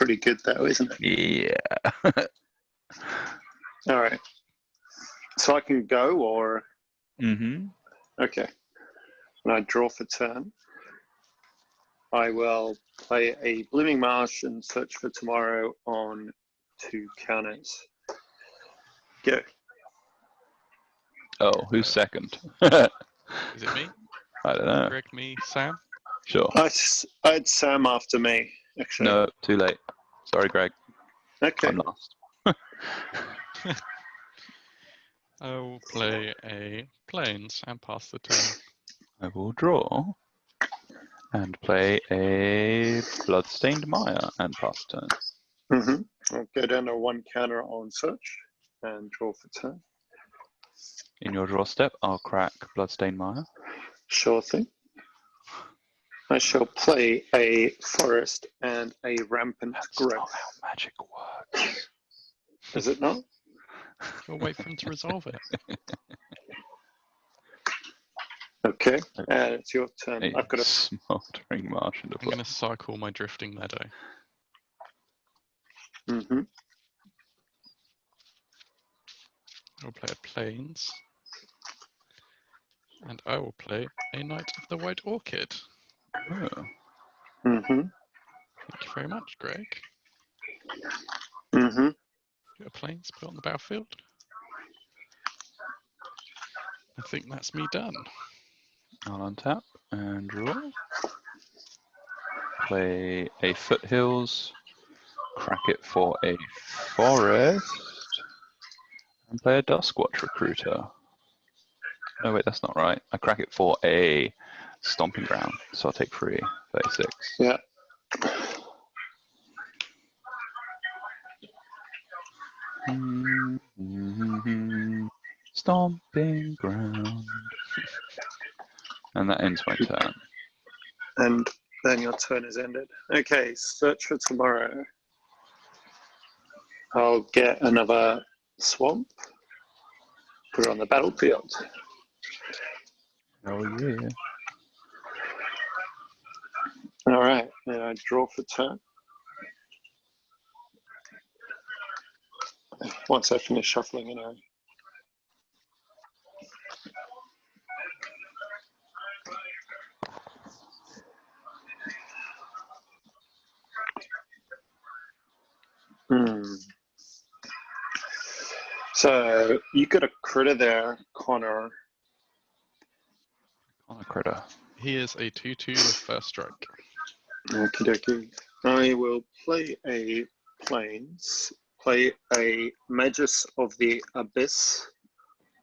pretty good though, isn't it? Yeah. All right. So I can go or? Mm-hmm. Okay. When I draw for turn, I will play a Blooming Marsh and search for tomorrow on 2 counters. Go. Oh, who's second? Is it me? I don't know. Greg, me, Sam? Sure. I had Sam after me, actually. No, too late. Sorry, Greg. Okay. I'm last. I will play a Plains and pass the turn. I will draw and play a Bloodstained Mire and pass turn. I'll go down to 1 counter on search and draw for turn. In your draw step, I'll crack Bloodstained Mire. Sure thing. I shall play a Forest and a Rampant That's Growth. not how magic works. Is it not? We'll wait for him to resolve it. Okay, and it's your turn. A I've got a Smoldering Marsh into I'm play. going to cycle my Drifting Meadow. I'll play a Plains. And I will play a Knight of the White Orchid. Oh. Thank you very much, Greg. Mm-hmm. Get a Plains, put it on the battlefield. I think that's me done. I'll untap and draw. Play a Foothills, crack it for a Forest, and play a Duskwatch Recruiter. No, wait, that's not right. I crack it for a Stomping Ground, so I'll take 3, 36. Yeah. Stomping Ground. And that ends my turn. And then your turn is ended. Okay, search for tomorrow. I'll get another swamp, put it on the battlefield. Oh, yeah. All right, then I draw for turn. Once I finish shuffling, So you got a critter there, Connor. On a critter. He is a 2/2 with first strike. Okie dokie. I will play a Plains, play a Magus of the Abyss,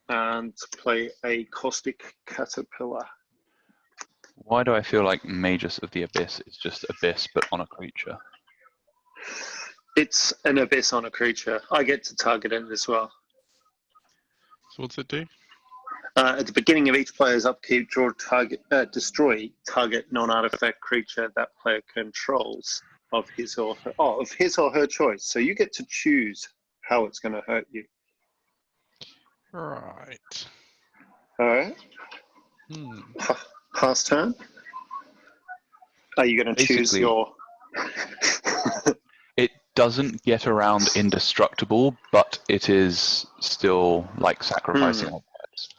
and play a Caustic Caterpillar. Why do I feel like Magus of the Abyss is just Abyss, but on a creature? It's an Abyss on a creature. I get to target it as well. So what's it do? At the beginning of each player's upkeep, draw target, destroy target non-artifact creature that player controls of his or her choice. So you get to choose how it's going to hurt you. Right. All right. Pass turn. Are you going to choose Basically, your? It doesn't get around indestructible, but it is still like sacrificing all cards.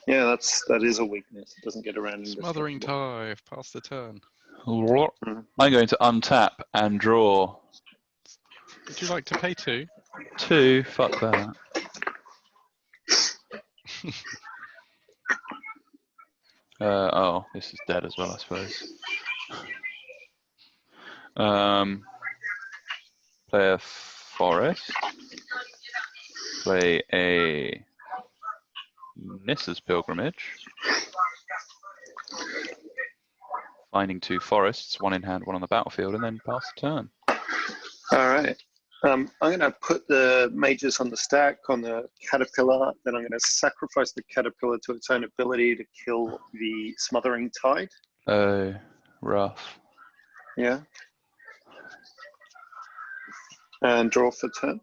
Yeah, that is a weakness. It doesn't get around. Smothering Tithe, pass the turn. I'm going to untap and draw. Would you like to pay 2? 2, fuck that. Oh, this is dead as well, I suppose. Play a Forest. Play a Nissa's Pilgrimage. Finding 2 forests, 1 in hand, 1 on the battlefield, and then pass the turn. All right. I'm going to put the mages on the stack on the caterpillar. Then I'm going to sacrifice the caterpillar to its own ability to kill the Smothering Tide. Oh, rough. Yeah. And draw for turn.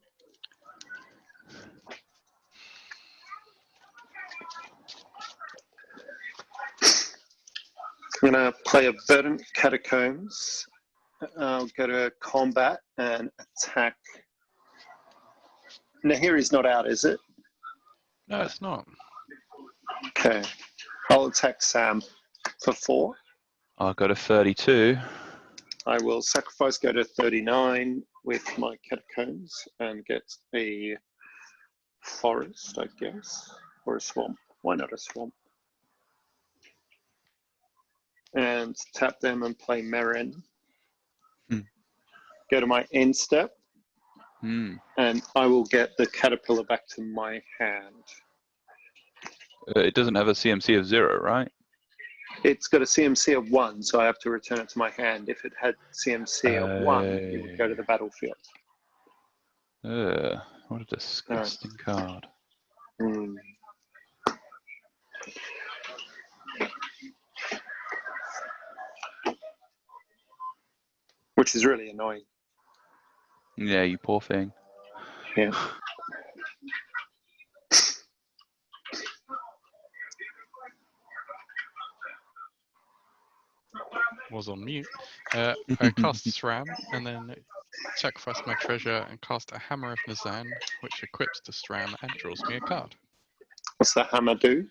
I'm going to play a Verdant Catacombs I'll go to combat and attack. Nihiri's not out, is it? No, it's not. Okay. I'll attack Sam for 4. I'll go to 32. I will sacrifice, go to 39 with my catacombs and get a forest, I guess, or a swamp. Why not a swamp? And tap them and play Meren. Go to my end step, and I will get the caterpillar back to my hand. It doesn't have a CMC of 0, right? It's got a CMC of 1, so I have to return it to my hand. If it had CMC of 1, it would go to the battlefield. What a disgusting card. Which is really annoying. Yeah, you poor thing. Yeah. Was on mute. I cast SRAM and then sacrifice my treasure and cast a Hammer of Nazan, which equips the SRAM and draws me a card. What's the hammer do?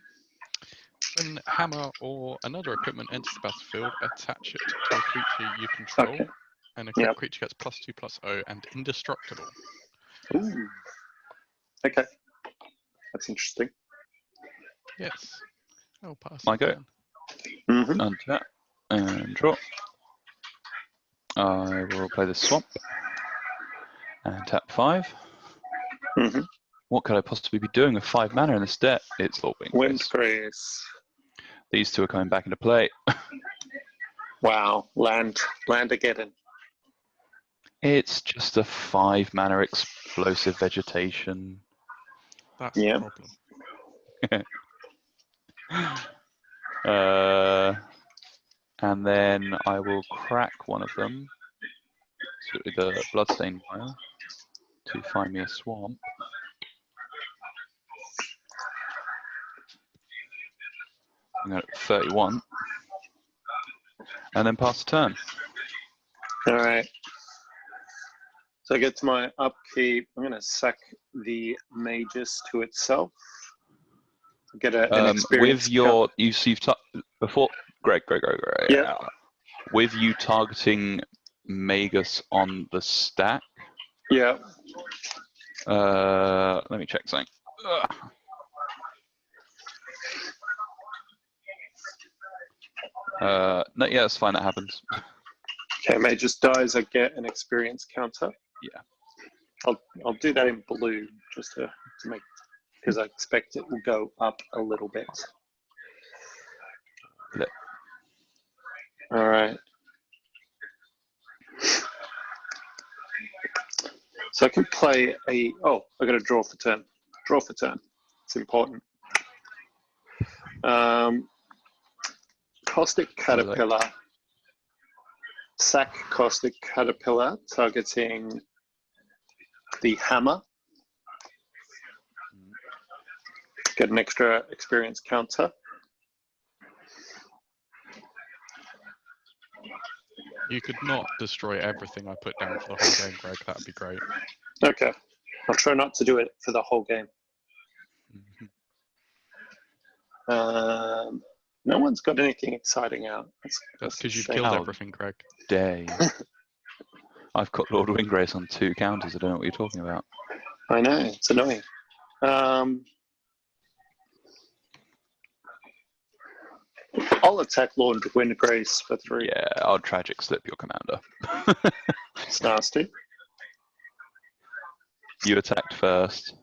When Hammer or another equipment enters the battlefield, attach it to a creature you control, Okay. and a creature gets +2/+0 and indestructible. Ooh. Okay. That's interesting. Yes. I'll pass. My go. Untap and draw. I will play the swamp and tap 5. What could I possibly be doing with 5 mana in this deck? It's all Windgrace. These two are coming back into play. Wow, land again. It's just a 5 mana explosive vegetation. That's the problem. And then I will crack one of them, so the Bloodstained Mire, to find me a swamp. I'm going at 31. And then pass the turn. All right. So I get to my upkeep. I'm going to sack the Magus to itself. Get an experience. With your, you've before, Greg. Yeah. With you targeting Magus on the stack. Yeah. Let me check something. No, yeah, that's fine. That happens. Okay, Magus dies. I get an experience counter. Yeah. I'll do that in blue just to make, because I expect it will go up a little bit. All right. So I can play a. Oh, I got to draw for turn. Draw for turn. It's important. Caustic Caterpillar. Sack Caustic Caterpillar, targeting the hammer. Get an extra experience counter. You could not destroy everything I put down for the whole game, Greg. That would be great. Okay. I'll try not to do it for the whole game. No one's got anything exciting out. That's because you've killed everything, Greg. Day. I've got Lord Windgrace on 2 counters. I don't know what you're talking about. I know. It's annoying. I'll attack Lord Windgrace for 3. Yeah, I'll tragic slip your commander. It's nasty. You attacked first.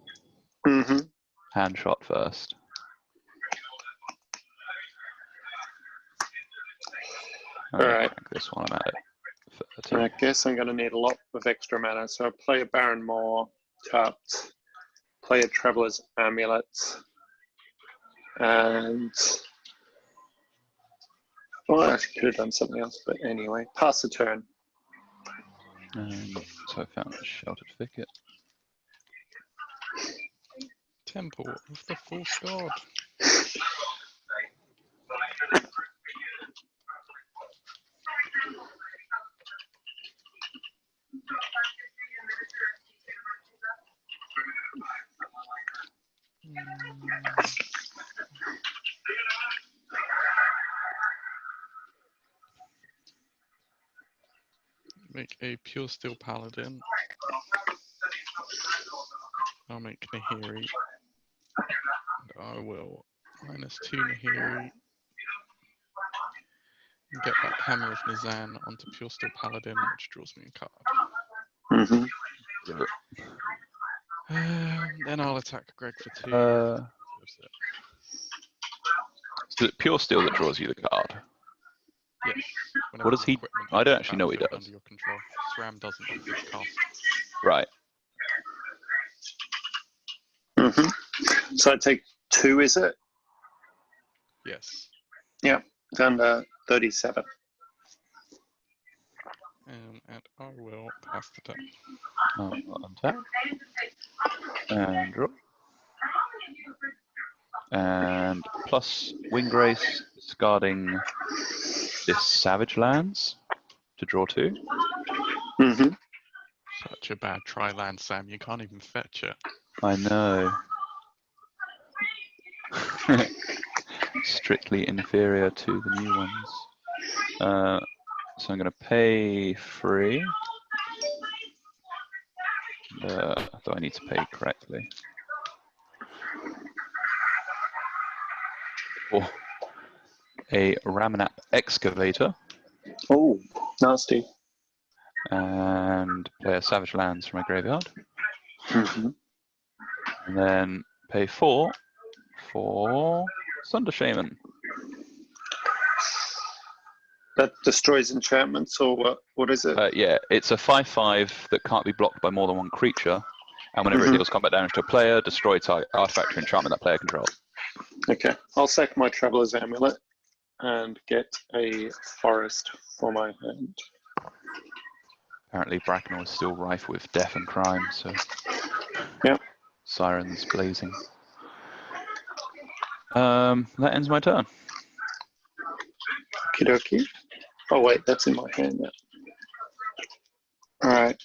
Hand shot first. All right. This one I'm at it. I guess I'm going to need a lot of extra mana. So I play a Barren Moor, tapped, play a Traveler's Amulet, and well, I could have done something else, but anyway, pass the turn. So I found a Sheltered Thicket. Temple of the False God. a Pure Steel Paladin. I'll make Nihiri. And I will -2 Nihiri. And get back Hammer of Nizan onto Pure Steel Paladin, which draws me a card. Then I'll attack Greg for 2. Is it Pure Steel that draws you the card? Yes. What does he? I don't actually know what he does. Under your control. SRAM doesn't because it's cast. Right. So I take 2, is it? Yes. Yeah, down to 37. And I will pass the turn. Untap. And draw. And plus Windgrace, discarding this Savage Lands to draw 2. Such a bad tri-land, Sam. You can't even fetch it. I know. Strictly inferior to the new ones. So I'm going to pay 3. Though I need to pay correctly. For a Ramanap Excavator. Oh, nasty. And play a Savage Lands from my graveyard. And then pay 4 for Sunder Shaman. That destroys enchantments, or what? What is it? Yeah, it's a 5/5 that can't be blocked by more than one creature. And whenever it deals combat damage to a player, destroy target artifact or enchantment that player controls. Okay, I'll sack my Traveler's Amulet and get a forest for my hand. Apparently Bracknell is still rife with death and crime, so Yep. Sirens blazing. That ends my turn. Okie dokie. Oh wait, that's in my hand now. Alright.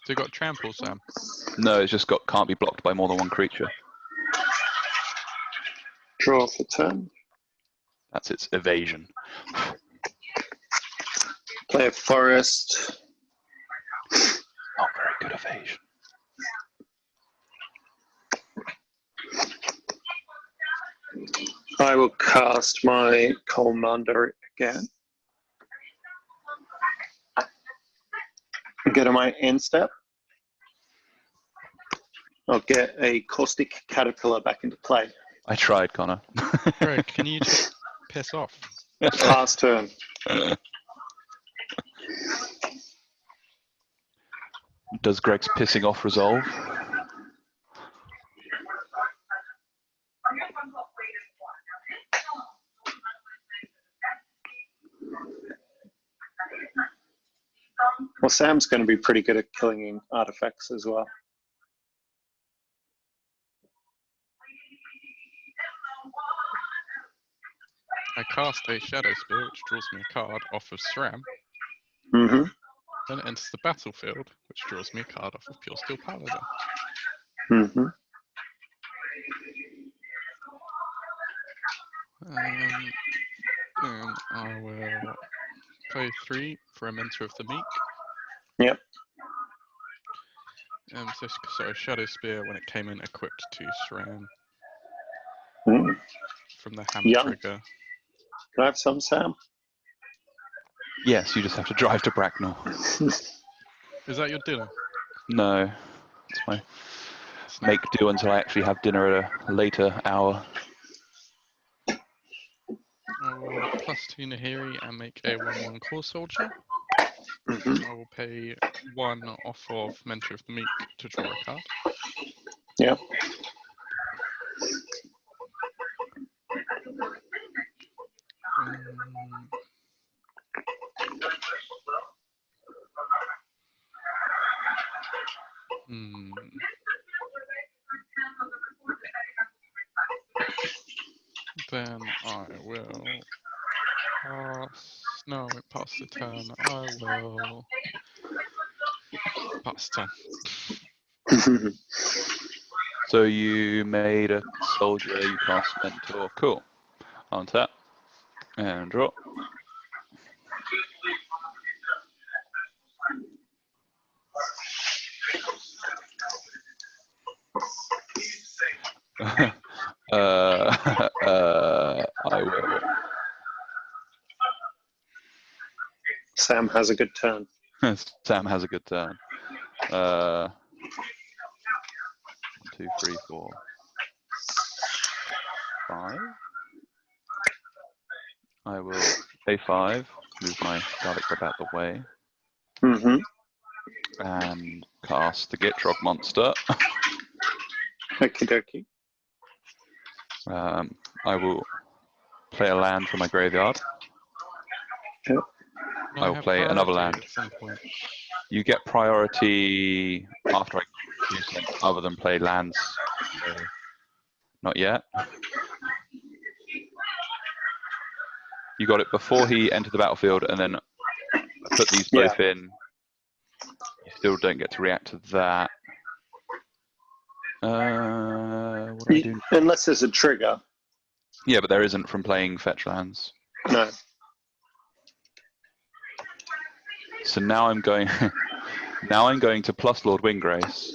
So you got trample, Sam? No, it's just got can't be blocked by more than one creature. Draw for turn. That's its evasion. Play a forest. Not very good evasion. I will cast my Commander again. Go to my end step. I'll get a Caustic Caterpillar back into play. I tried, Connor. Greg, can you just piss off? Pass turn. Does Greg's pissing off resolve? Well, Sam's going to be pretty good at killing artifacts as well. I cast a Shadow Spear, which draws me a card off of SRAM. Then it enters the battlefield, which draws me a card off of Pure Steel Paladin. And I will play 3 for a Mentor of the Meek. Yep. So Shadow Spear, when it came in, equipped to SRAM from the hammer trigger. Can I have some, Sam? Yes, you just have to drive to Bracknell. Is that your dinner? No, it's my make do until I actually have dinner at a later hour. I will +2 Nihiri and make a 1/1 Claw Soldier. I will pay 1 off of Mentor of the Meek to draw a card. Yep. Then I will pass. No, I won't pass the turn. I will pass turn. So you made a soldier, you cast Mentor. Cool. Untap and draw. I will. Sam has a good turn. Sam has a good turn. 1, 2, 3, 4, 5. I will pay 5, move my garlic grub out the way, and cast the Gitrog monster. Okie dokie. I will play a land from my graveyard. Yep. I will play another land. At some point. You get priority after I do something other than play lands. So not yet. You got it before he entered the battlefield, and then put these both in. You still don't get to react to that. What do I do? Unless there's a trigger. Yeah, but there isn't from playing fetch lands. No. So now I'm going. Now I'm going to plus Lord Windgrace.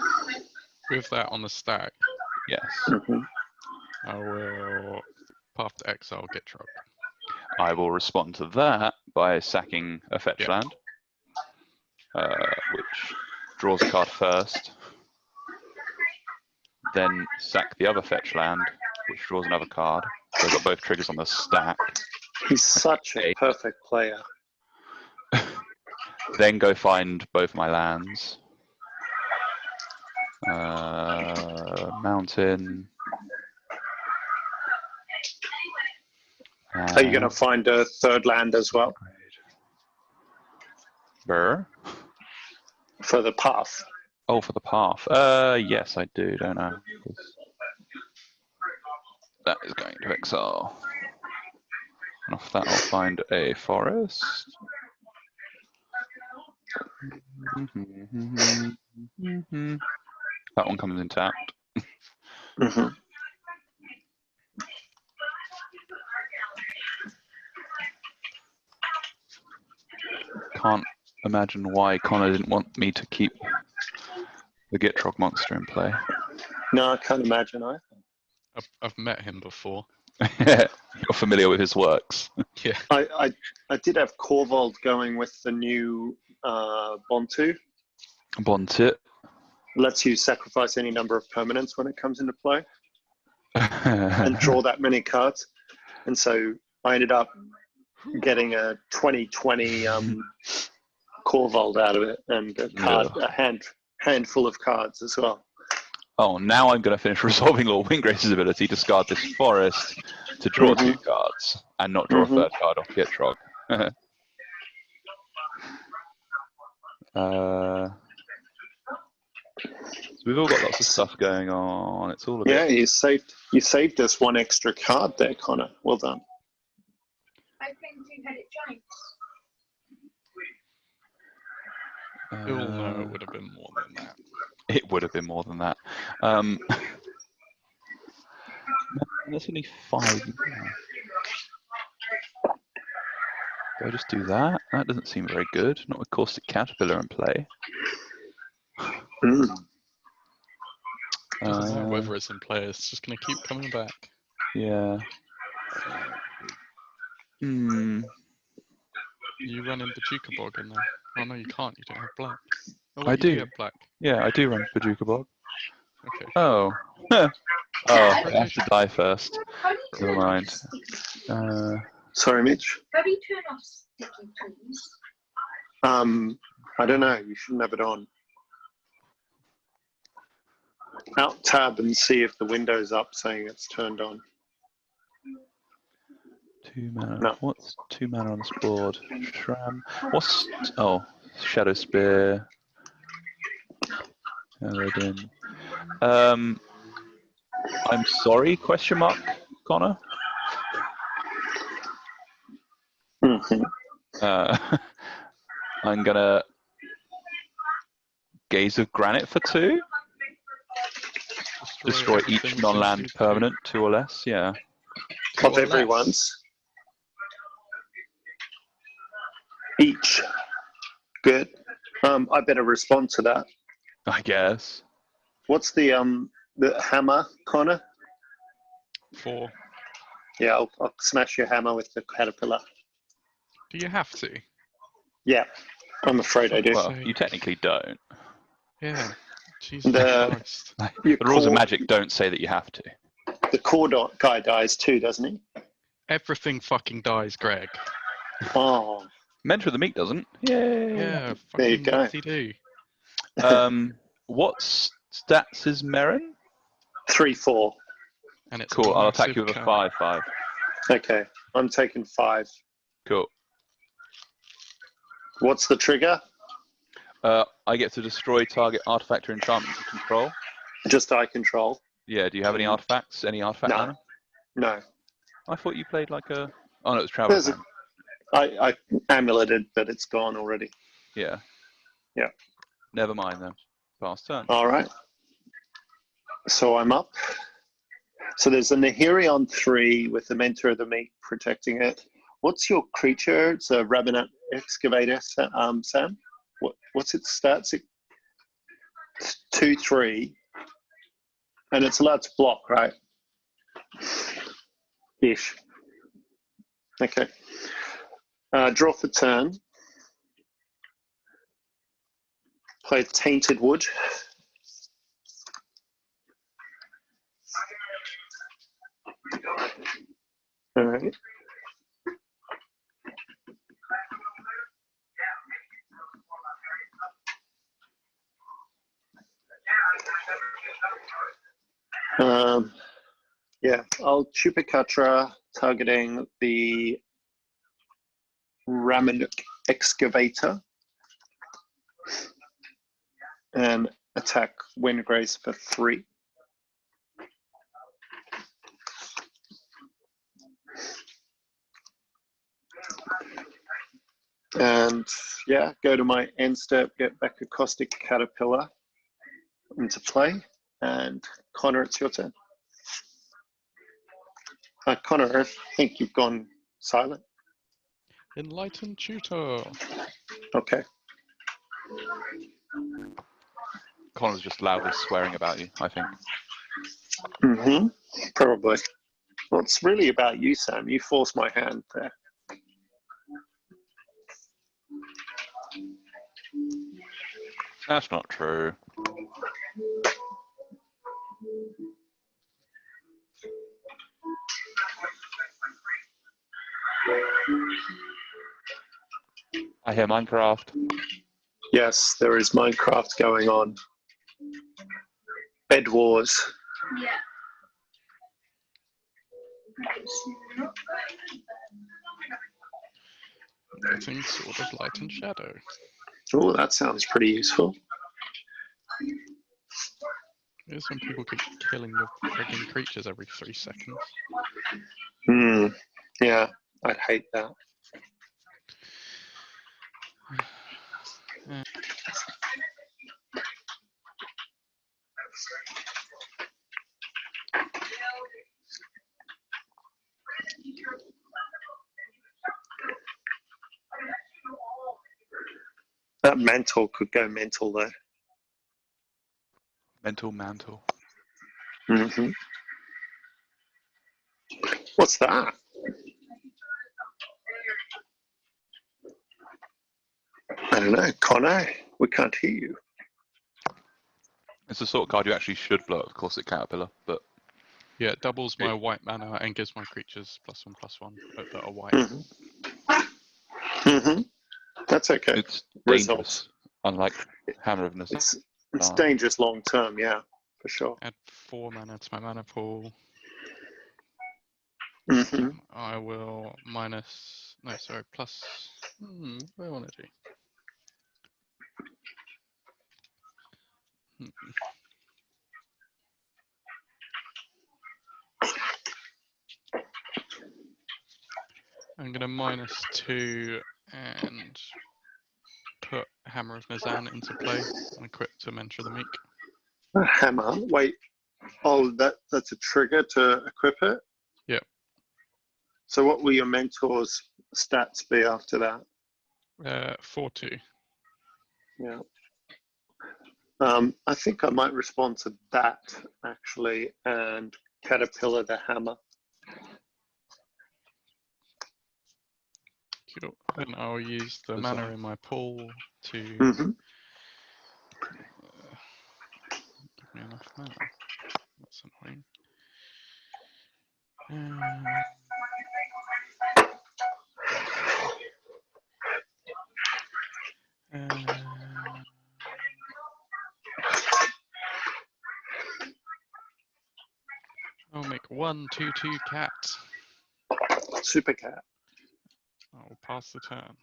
With that on the stack, Yes. I will Path to Exile Gitrog. I will respond to that by sacking a fetch land, which draws a card first. Then sack the other fetch land, which draws another card. So I've got both triggers on the stack. He's such a perfect player. Then go find both my lands. Mountain. Are you going to find a third land as well? Burr? For the path? Oh, for the path. Yes, I do, don't I? That is going to exile. And off that, I'll find a forest. That one comes in tapped. Can't imagine why Connor didn't want me to keep the Gitrog monster in play. No, I can't imagine either. I've met him before. You're familiar with his works. Yeah. I did have Corvold going with the new Bontu. Bontit. Lets you sacrifice any number of permanents when it comes into play and draw that many cards. And so I ended up getting a 2020 Corvold out of it and a handful of cards as well. Oh, now I'm going to finish resolving Lord Windgrace's ability, discard this forest to draw 2 cards and not draw a third card off Gitrog. So we've all got lots of stuff going on. It's all a bit... Yeah, you saved us 1 extra card there, Connor. Well done. I think you had it giant. You all know it would have been more than that. It would have been more than that. There's only 5 now. Do I just do that? That doesn't seem very good. Not with Caustic Caterpillar in play. Doesn't matter whether it's in play, it's just going to keep coming back. Yeah. You run in Bajuka Bog in there. Oh no, you can't. You don't have black. Oh, wait, I you do. have black. Yeah, I do run Bajuka Bog. Okay. Oh. Oh, I have to die first. How do you Never turn mind. off sticky? Sorry, Mitch. How do you turn off sticky, please? I don't know. You shouldn't have it on. Alt tab and see if the window's up saying it's turned on. 2 mana. No. What's 2 mana on this board? Shram. What's... Oh, Shadow Spear. Paladin. I'm sorry, question mark, Connor? I'm gonna Gaze of Granite for 2. Destroy each non-land permanent, 2 or less, yeah. Of everyone's. Each. Good. I better respond to that. I guess. What's the hammer, Connor? 4. Yeah, I'll smash your hammer with the caterpillar. Do you have to? Yeah, I'm afraid I do. Well, Sake. you technically don't. Yeah. Jesus The- Christ. Your The rules of core- magic don't say that you have to. The core guy dies too, doesn't he? Everything fucking dies, Greg. Oh, Mentor of the Meek doesn't. Yay! Yeah, There you fucking go. whoopsie do. What stats is Meren? 3/4. And it's Cool, I'll attack massive you with a cunt. 5/5. Okay, I'm taking 5. Cool. What's the trigger? I get to destroy target artifact or enchantment you control. Just eye control. Yeah, do you have any artifacts? Any artifact No. mana? No, I thought you played like a... Oh no, it was Traveler There's a- Fan. I amuleted, but it's gone already. Yeah. Yeah. Never mind then. Pass turn. All right. So I'm up. So there's a Nihiri on 3 with the Mentor of the Meek protecting it. What's your creature? It's a Rabbinate Excavator, Sam. What's its stats? It's 2/3, and it's allowed to block, right? Ish. Okay. Draw for turn. Play Tainted Wood. All right. Yeah, I'll Chupacabra targeting the Raminuk Excavator and attack Windgrace for 3. And yeah, go to my end step, get back a Caustic Caterpillar into play, and Connor, it's your turn. Connor, I think you've gone silent. Enlightened Tutor. Okay. Connor's just loudly swearing about you, I think. Probably. Well, it's really about you, Sam. You forced my hand there. That's not true. I hear Minecraft. Yes, there is Minecraft going on. Bed Wars. Yeah. Nothing sort of light and shadow. Oh, that sounds pretty useful. Here's when people keep killing your frigging creatures every 3 seconds. Yeah, I'd hate that. That mantle could go mental though. Mental mantle. What's that? I don't know, Connor. We can't hear you. It's the sort of card you actually should blow up, of course, at Caterpillar, but Yeah, it doubles my white mana and gives my creatures +1/+1 that are white. That's okay. it's Results. dangerous. Unlike Hammer of Necessity. It's dangerous long term, yeah, for sure. Add 4 mana to my mana pool. I will plus. What do I want to do? I'm going to -2 and put Hammer of Nazan into play and equip to Mentor of the Meek. A hammer? Wait. Oh, that's a trigger to equip it? Yep. So what will your mentor's stats be after that? 4/2. Yeah. I think I might respond to that actually and Caterpillar the hammer. Cool. Then I'll use the Bizarre. mana in my pool to Mm-hmm. give me enough mana. That's annoying. I'll make 1/2/2 cat. Super cat. I'll pass the turn.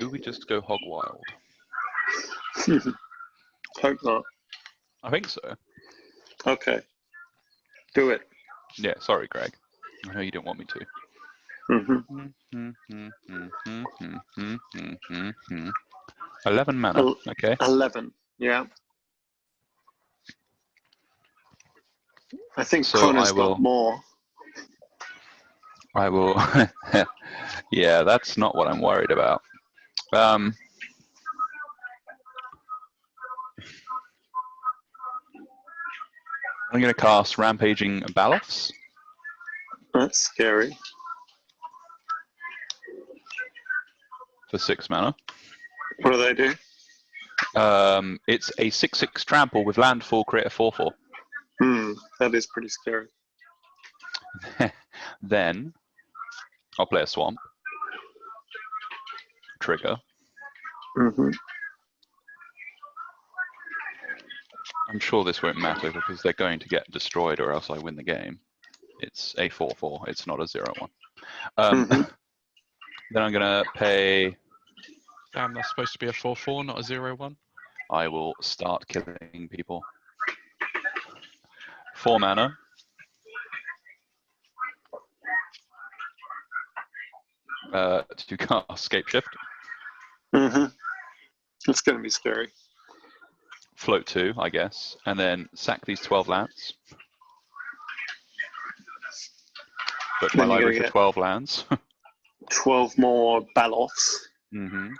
Do we just go hog wild? Hope not. I think so. Okay. Do it. Yeah, sorry, Greg. I know you didn't want me to. Mm-hmm. 11 mana. Okay. 11. Yeah. I think So Connor's I will- got more. I will. Yeah, that's not what I'm worried about. I'm going to cast Rampaging Balofs. That's scary. For 6 mana. What do they do? It's a 6/6 trample with landfall, create a 4/4. That is pretty scary. Then I'll play a swamp. Trigger. Mm-hmm. I'm sure this won't matter because they're going to get destroyed or else I win the game. It's a 4/4. It's not a 0/1. Then I'm going to pay. Damn, that's supposed to be a 4/4, not a 0/1. I will start killing people. 4 mana. To cast Scapeshift. Mm-hmm. It's going to be scary. Float 2, I guess. And then sack these 12 lands. Put my Then you're library gonna for 12 lands. 12 more Balofs. Mm-hmm.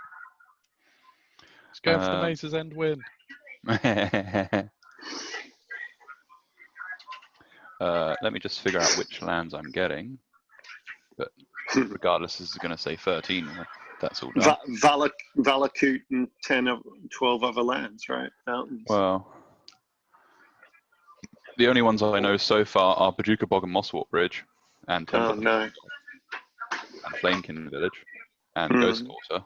Let's go for the Maze's End win. Let me just figure out which lands I'm getting. But regardless, this is going to say 13. That's all done. Valakut and 12 other lands, right? Mountains. Well, the only ones I know so far are Paducah Bog and Mosswort Bridge, and Temple Oh, no. and Flamekin Village, and Ghost Quarter.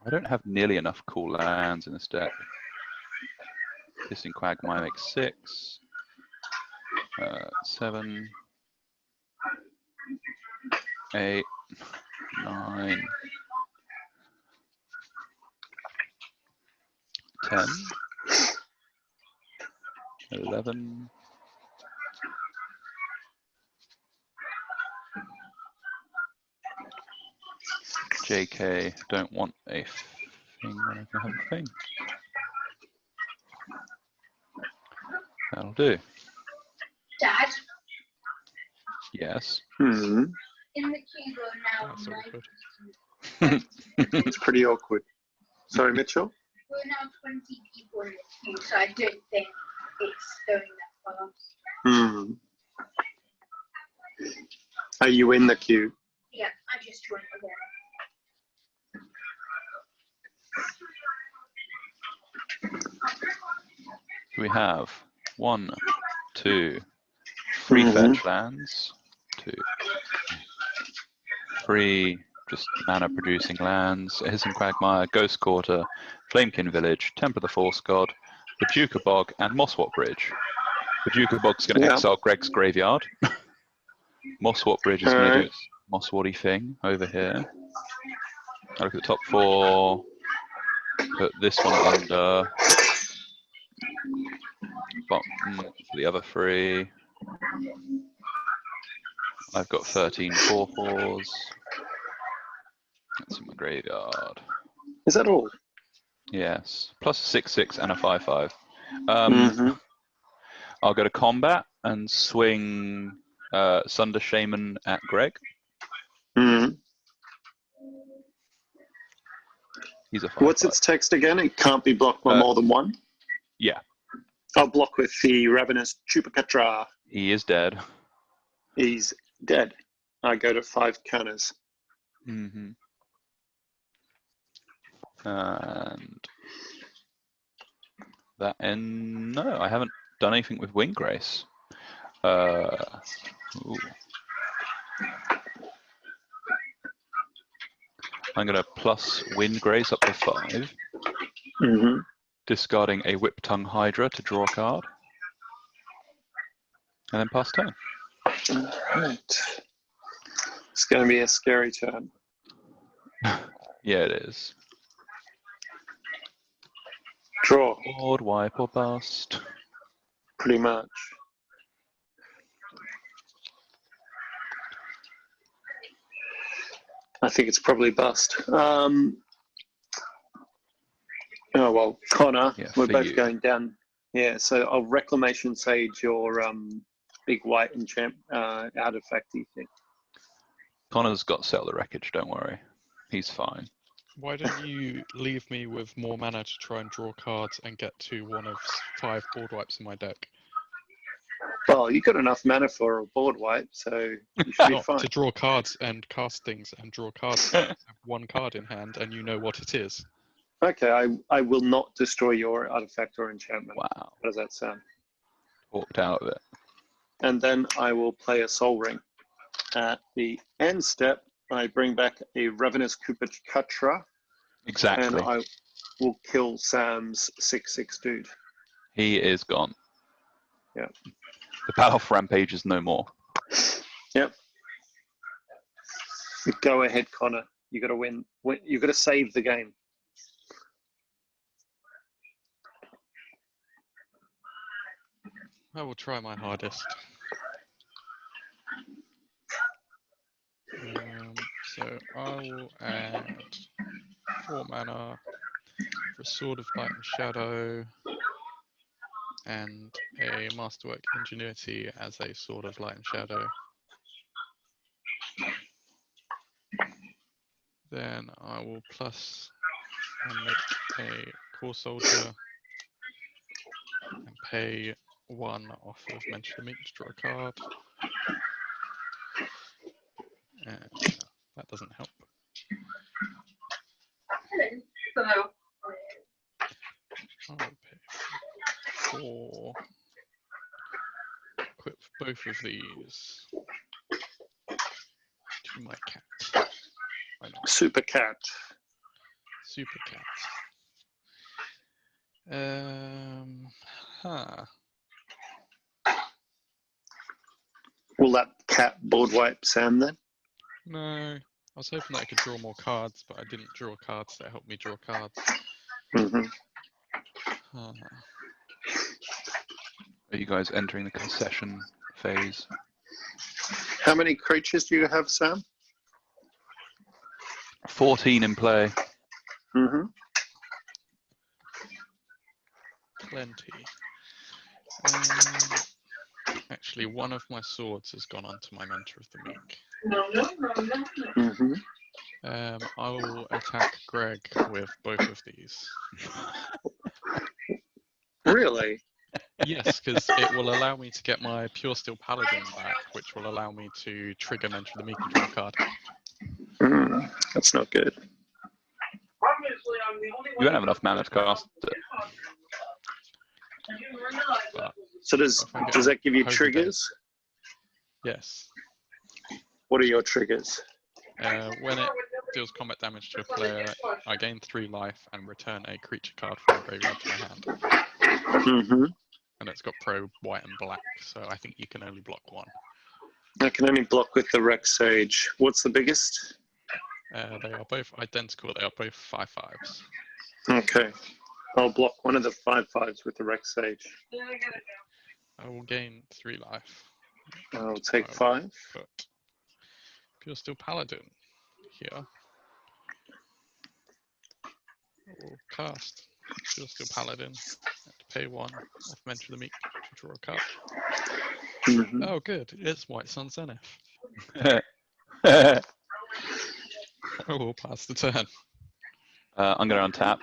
I don't have nearly enough cool lands in this deck. Hissing Quagmire makes 6. 7. 8. 9. 10. 11. JK, don't want a thing when I can have a thing. That'll do. Dad, Yes. in the queue now. That's awkward. It's pretty awkward. Sorry, Mitchell? We're now 20 people in the queue, so I don't think it's going that fast. Are you in the queue? Yeah, I just joined again. We have 1, 2, 3 fetch lands, 2, 3 just mana producing lands, Hissing Quagmire, Ghost Quarter, Flamekin Village, Temple of the Force God, Paducah Bog, and Mosswort Bridge. Paducah Bog's going to exile Greg's graveyard. Mosswort Bridge is going to do its Mossworty thing over here. I look at the top 4, put this one under. Bottom for the other 3. I've got 13 4/4s. That's in my graveyard. Is that all? Yes, plus a 6/6 and a 5/5. I'll go to combat and swing Sunder Shaman at Greg. Mhm. He's a 5/5. What's its text again? It can't be blocked by more than one. Yeah, I'll block with the Ravenous Chupacabra. he is dead. He's dead. I go to 5 counters. Mm-hmm. And that end. No, I haven't done anything with Windgrace. Ooh. I'm going to plus Windgrace up to 5, Mm-hmm. discarding a Whip Tongue Hydra to draw a card, and then pass turn. Right. It's going to be a scary turn. Yeah, it is. Draw, Board wipe or bust. pretty much. I think it's probably bust. Oh, well, Connor, Yeah, we're for both you. going down. Yeah, so I'll Reclamation Sage your big white enchant artifacty thing. Connor's got Settle the Wreckage, don't worry. He's fine. Why don't you leave me with more mana to try and draw cards and get to one of 5 board wipes in my deck? Well, you've got enough mana for a board wipe, so you should be Not fine. to draw cards and cast things and draw cards. Have one card in hand and you know what it is. Okay, I will not destroy your artifact or enchantment. Wow. How does that sound? Walked out of it. And then I will play a Soul Ring. At the end step, I bring back a Ravenous Chupacabra, Exactly. and I will kill Sam's 6/6 dude. He is gone. Yeah. The Battle for Rampage is no more. Yep. Go ahead, Connor. You got to win. You got to save the game. I will try my hardest. So I will add 4 mana for a Sword of Light and Shadow and a Masterwork Ingenuity as a Sword of Light and Shadow. Then I will plus and make a Core Soldier and pay 1 off of Mention the Meek to draw a card. And that doesn't help. I'll pay 4. Equip both of these to my cat. Why not? Super Cat. Super cat. Huh. Will that cat board wipe Sam then? No. I was hoping that I could draw more cards, but I didn't draw cards that helped me draw cards. Mm-hmm. Huh. Are you guys entering the concession phase? How many creatures do you have, Sam? 14 in play. Mm-hmm. Plenty. Actually, one of my swords has gone onto my Mentor of the Meek. Mm-hmm. I will attack Greg with both of these. Really? Yes, because it will allow me to get my Pure Steel Paladin back, which will allow me to trigger Mentor of the Meek and draw a card. That's not good. You don't have enough mana to cast it. But So does that give you Holy triggers? yes. What are your triggers? When it deals combat damage to a player, I gain 3 life and return a creature card from the graveyard to my hand. Mm-hmm. And it's got pro white and black, so I think you can only block 1. I can only block with the Rex Sage. What's the biggest? They are both identical, they are both 5/5s. Okay. I'll block one of the 5/5s with the Rex Sage. I will gain 3 life. I'll take I will 5. Put Pure Steel Paladin here. I will cast Pure Steel Paladin and pay 1 off Mentor of the Meek to draw a card. Mhm. Oh, good. It's White Sun Zenith. I'm Oh, we'll pass the turn. going to untap.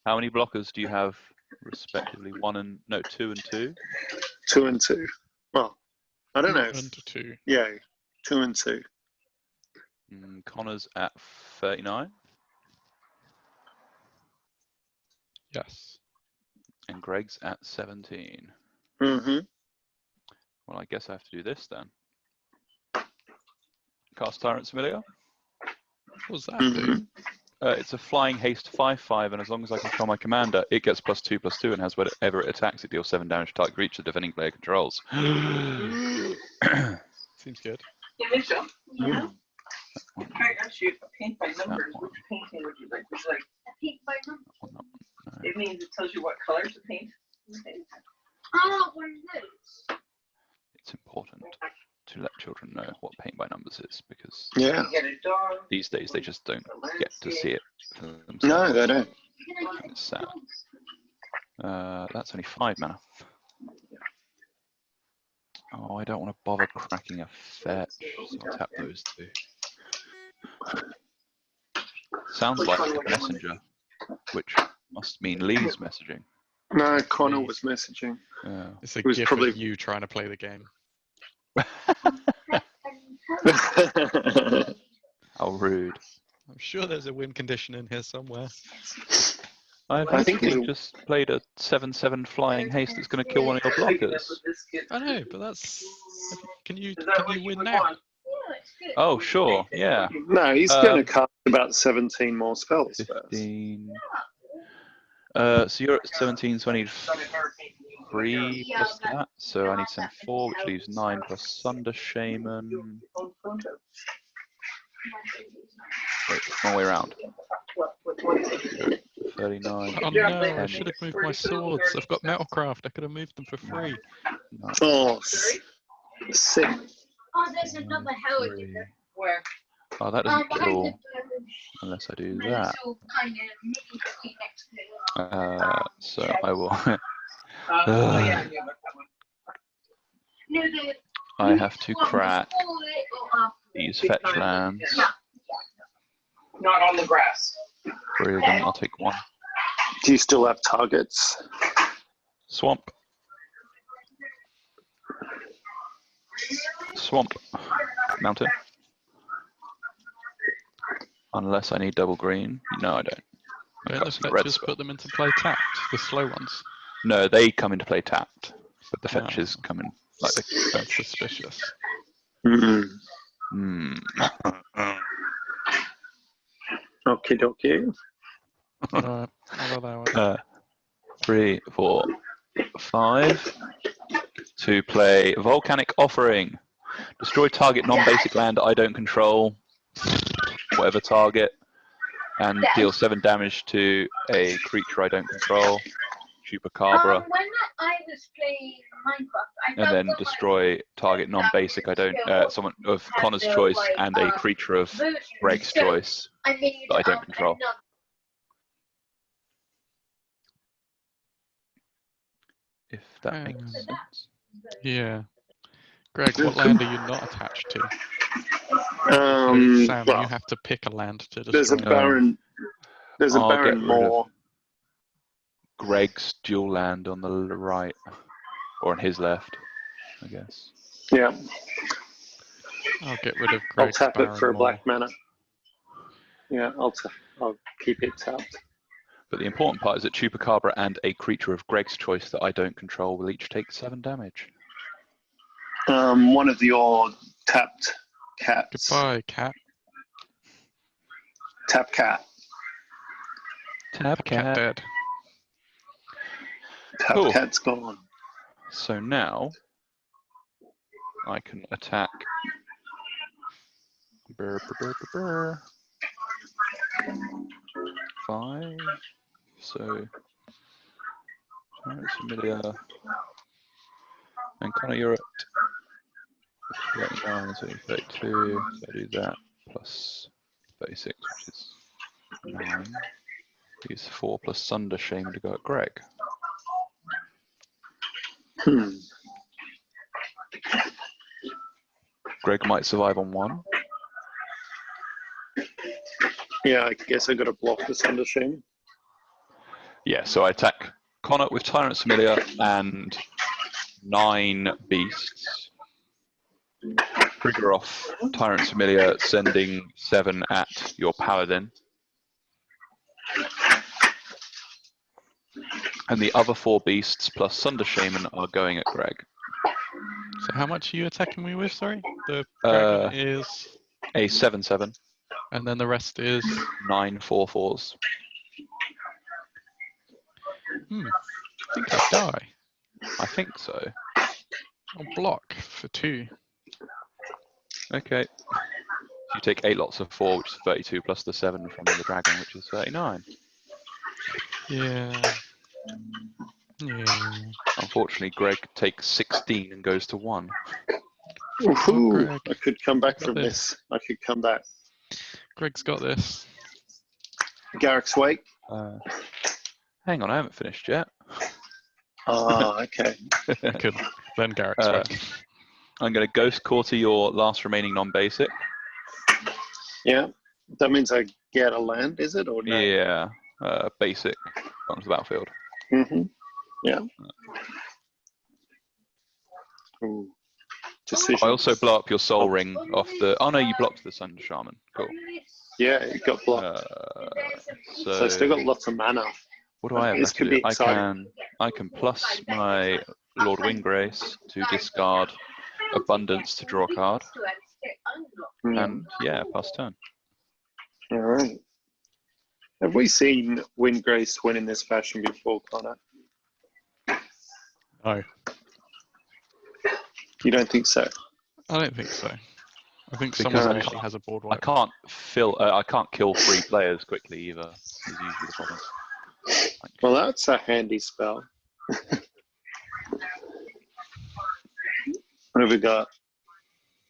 How many blockers do you have, respectively? 2 and 2? 2 and 2. Well, I don't know. And 2. Yeah, 2 and 2. Connor's at 39, Yes. and Greg's at 17. Mm-hmm. Well, I guess I have to do this then. Cast Tyrant's Familiar. What does that do? It's a flying haste 5/5, and as long as I control my commander, it gets +2/+2 and has whenever it attacks, it deals 7 damage to target creature defending player controls. Seems good. Yeah, Mitchell. Yeah. I asked you a paint by numbers. Which painting would you like? Would you like? A paint by number. No. It means it tells you what color to paint. Oh, what is those? It's important to let children know what paint by numbers is, because Yeah. You get a dog. these days they just don't get to see it for themselves. No, they don't. It's sad. That's only 5 mana. Oh, I don't want to bother cracking a fetch, so I'll tap those 2. Sounds like a messenger, which must mean Lee's messaging. No, Connor was messaging. Yeah. It's a It was gift probably- of you trying to play the game. How rude. I'm sure there's a win condition in here somewhere. I've I think literally it'll- just played a 7/7 flying haste that's going to kill one of your blockers. I know, but that's. Can you Is that what win you would now? want? Yeah, it's good. Oh, sure, yeah. No, he's going to cast about 17 more spells first. 15. So you're at 17, so I need Started her painting. 3 Yeah, plus but- that. So I need some 4, which leaves 9 plus Sunder Shaman. Wait, wrong way around. 39. Oh Yeah, no, I but- should have moved my swords. I've got Metalcraft. I could have moved them for free. nine, Oh, sick. Oh, there's another Howard in 3. there. Where? Oh, that doesn't Behind kill the unless I do the that. little kind of nitty gritty next to it. So I will. Oh, yeah, I knew about that one. No, the I have to one crack before it or after it. these fetch lands. Yeah. Not on the grass. 3 of them. I'll take 1. Do you still have targets? Swamp. Swamp. Mountain. Unless I need double green. No, I don't. I'm Don't the casting a red fetchers spell. put them into play tapped? The slow ones. No, they come into play tapped, but the Oh. fetches come in like the. That's suspicious. Mm. Hmm. Okie dokie. Alright, I'll allow it. 3, 4, 5. To play Volcanic Offering. Destroy target non-basic land I don't control. Whatever target. And deal 7 damage to a creature I don't control. Chupacabra. When I was playing Minecraft, I And then felt destroy target non-basic I don't. Someone of Connor's choice and a creature of Greg's choice I made that I don't control. another- If that makes Hmm. sense. Yeah. Greg, what land are you not attached to? Sam, Well, you have to pick a land to there's a destroy. Baron. There's a I'll Baron get rid of- more. Greg's dual land on the right, or on his left, I guess. Yeah, I'll get rid of I'll Greg's tap it Baron for a Moor. black mana. Yeah, I'll keep it tapped. But the important part is that Chupacabra and a creature of Greg's choice that I don't control will each take 7 damage. One of your tapped cats. Goodbye, cat. Tap cat. Tab Cat dead. Tap Cool. cat's gone. So now I can attack. Brr, brr, brr, brr, brr. 5. So Tyrant's Familiar. And Connor, you're at 39, so 32. So I do that plus 36, which is 9. Use 4 plus Sunder Shame to go at Greg. Hmm. Greg might survive on 1. Yeah, I guess I got to block this Thunder Shaman. Yeah, so I attack Connor with Tyrant's Familiar and 9 beasts. Trigger off Tyrant's Familiar, sending 7 at your Paladin. And the other 4 beasts plus Sunder Shaman are going at Greg. So how much are you attacking me with, sorry? The dragon is... A 7/7. And then the rest is... 9 4/4s. I think I die. I think so. I'll block for 2. Okay. You take 8 lots of 4, which is 32, plus the 7 from the dragon, which is 39. Yeah. Yeah. Unfortunately, Greg takes 16 and goes to 1. Woohoo! Greg. I could come back Got from this. this. I could come back. Greg's got this. Garrick's wake. Hang on, I haven't finished yet. Ah, okay. Could then Garrick's Uh, back. I'm going to Ghost Quarter your last remaining non-basic. Yeah. That means I get a land, is it? Or no? Yeah, basic onto the battlefield. Mm-hmm. Yeah. Ooh. Decisions. I also blow up your Soul Ring off the... Oh no, you blocked the Sun Shaman. Cool. Yeah, it got blocked. So I still got lots of mana. What do I have This left could to be do? exciting. I can plus my Lord Windgrace to discard Abundance to draw a card. And yeah, pass turn. All right. Have we seen Windgrace win in this fashion before, Connor? No, You don't think so? I don't think so. I think Because someone I usually has a board I wipe. can't kill 3 players quickly either. Is usually the problem. Well, that's a handy spell. What have we got?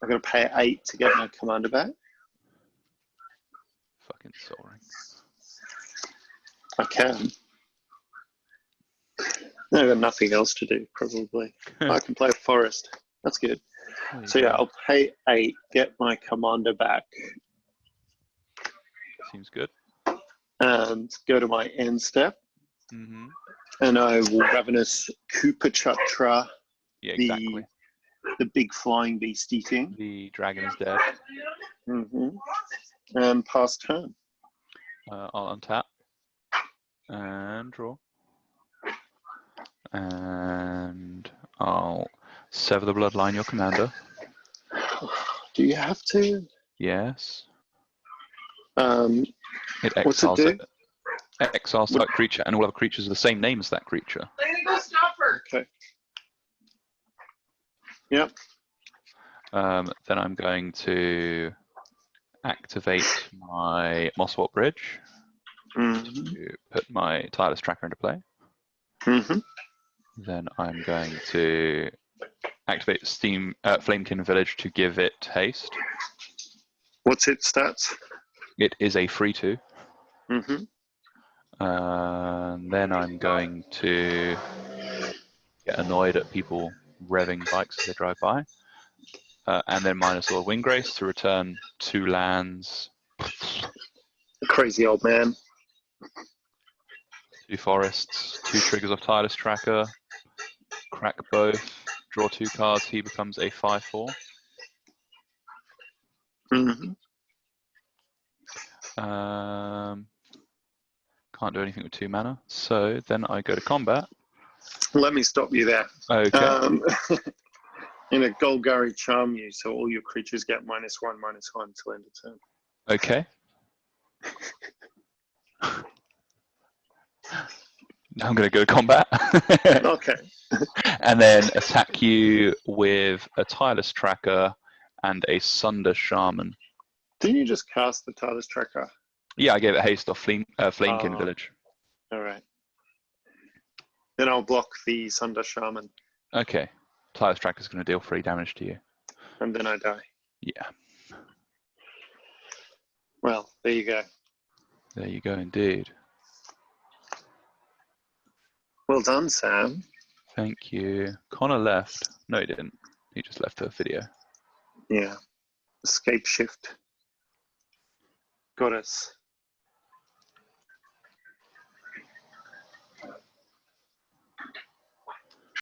I've got to pay 8 to get my commander back. Fucking Soul Ring. I can. I've got nothing else to do, probably. I can play a forest. That's good. So yeah, I'll pay 8, get my commander back, Seems good. and go to my end step. Mm-hmm. And I will Ravenous Kupachatra, Yeah, exactly. the big flying beastie thing. The dragon is dead. And pass turn. I'll untap and draw. And I'll sever the bloodline your commander. Do you have to? Yes. It What's it exiles do? exiles that creature and all other creatures of the same name as that creature. Go stop her. Okay. Yep. Then I'm going to activate my Mosswort Bridge to put my Tireless Tracker into play. Then I'm going to activate Flamekin Village to give it haste. What's its stats? It is a 3/2. Mm-hmm. Then I'm going to get annoyed at people revving bikes as they drive by. And then minus Lord Windgrace to return 2 lands. Crazy old man. 2 forests, 2 triggers of Tireless Tracker, crack both, draw 2 cards, he becomes a 5/4. Can't do anything with 2 mana, so then I go to combat. Let me stop you there. Okay. In a Golgari charm you, so all your creatures get -1/-1 till end of turn. Okay. Now I'm going to go to combat. Okay. And then attack you with a Tireless Tracker and a Sunder Shaman. Didn't you just cast the Tireless Tracker? Yeah, I gave it haste off Flamekin Village. All right. Then I'll block the Sunder Shaman, Okay. Tireless Tracker is going to deal 3 damage to you. and then I die. Yeah. Well, there you go. There you go, indeed. Well done, Sam. Thank you. Connor left. No, he didn't. He just left a video. Yeah. Escape shift. Got us.